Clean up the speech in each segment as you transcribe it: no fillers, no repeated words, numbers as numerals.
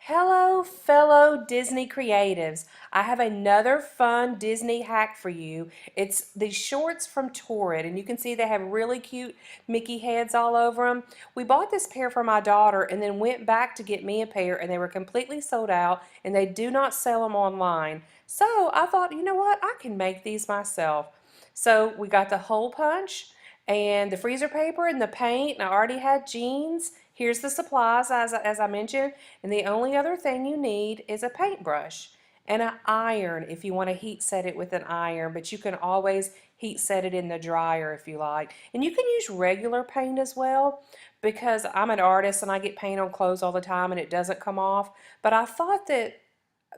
Hello, fellow Disney creatives. I have another fun Disney hack for you. It's these shorts from Torrid, and you can see they have really cute Mickey heads all over them. We bought this pair for my daughter and then went back to get me a pair, and they were completely sold out, and they do not sell them online. So I thought, you know what? I can make these myself. So we got the hole punch and the freezer paper and the paint, and I already had jeans. Here's the supplies as I mentioned, and the only other thing you need is a paintbrush and an iron if you want to heat set it with an iron, but you can always heat set it in the dryer if you like. And you can use regular paint as well, because I'm an artist and I get paint on clothes all the time and it doesn't come off, but I thought that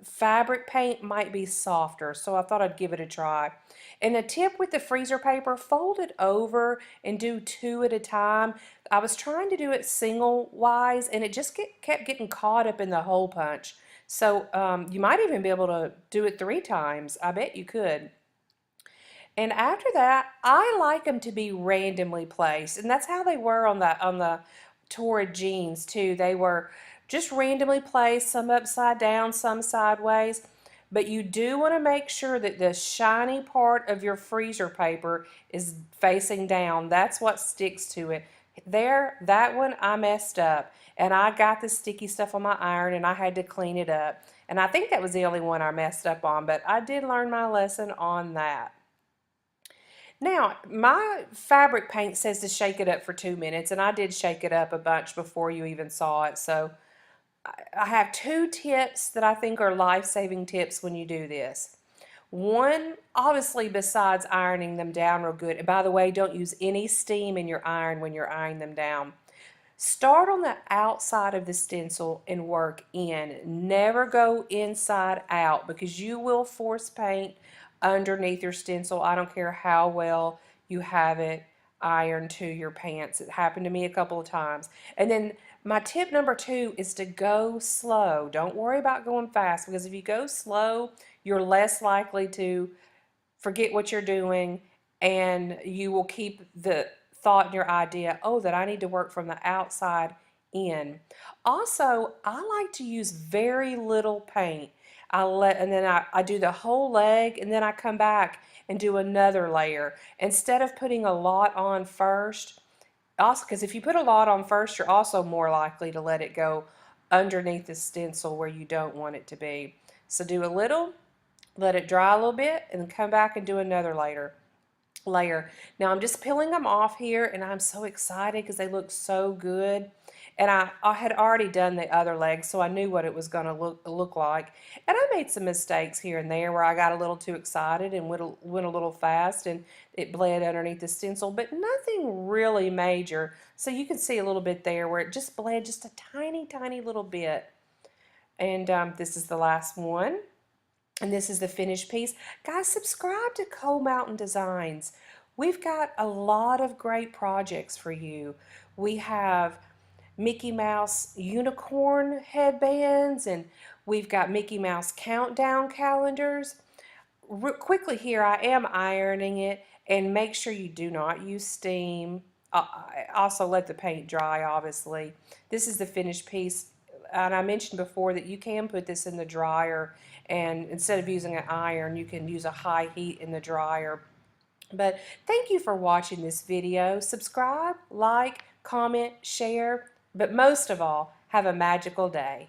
fabric paint might be softer, so I thought I'd give it a try. And a tip with the freezer paper, fold it over and do two at a time. I was trying to do it single wise and it just kept getting caught up in the hole punch. So you might even be able to do it 3 times. I bet you could. And after that, I like them to be randomly placed, and that's how they were on the Torrid jeans too. They were just randomly placed, some upside down, some sideways. But you do want to make sure that the shiny part of your freezer paper is facing down. That's what sticks to it. There, that one I messed up, and I got the sticky stuff on my iron and I had to clean it up. And I think that was the only one I messed up on, but I did learn my lesson on that. Now, my fabric paint says to shake it up for 2 minutes, and I did shake it up a bunch before you even saw it. So I have 2 tips that I think are life-saving tips when you do this. One, obviously, besides ironing them down real good, and by the way, don't use any steam in your iron when you're ironing them down. Start on the outside of the stencil and work in. Never go inside out, because you will force paint underneath your stencil. I don't care how well you have it ironed to your pants. It happened to me a couple of times. And then my tip number 2 is to go slow. Don't worry about going fast, because if you go slow, you're less likely to forget what you're doing, and you will keep the thought and your idea, oh, that I need to work from the outside in. Also, I like to use very little paint. And then I do the whole leg, and then I come back and do another layer instead of putting a lot on first. Also, because if you put a lot on first, you're also more likely to let it go underneath the stencil where you don't want it to be. So do a little, let it dry a little bit, and then come back and do another layer. Now I'm just peeling them off here, and I'm so excited because they look so good. And I had already done the other leg, so I knew what it was going to look like. And I made some mistakes here and there where I got a little too excited and went a little fast, and it bled underneath the stencil, but nothing really major. So you can see a little bit there where it just bled just a tiny, tiny little bit. And this is the last one. And this is the finished piece. Guys, subscribe to Coal Mountain Designs. We've got a lot of great projects for you. We have Mickey Mouse unicorn headbands, and we've got Mickey Mouse countdown calendars. Quickly here, I am ironing it, and make sure you do not use steam. Also let the paint dry, obviously. This is the finished piece, and I mentioned before that you can put this in the dryer, and instead of using an iron, you can use a high heat in the dryer. But thank you for watching this video. Subscribe, like, comment, share, but most of all, have a magical day.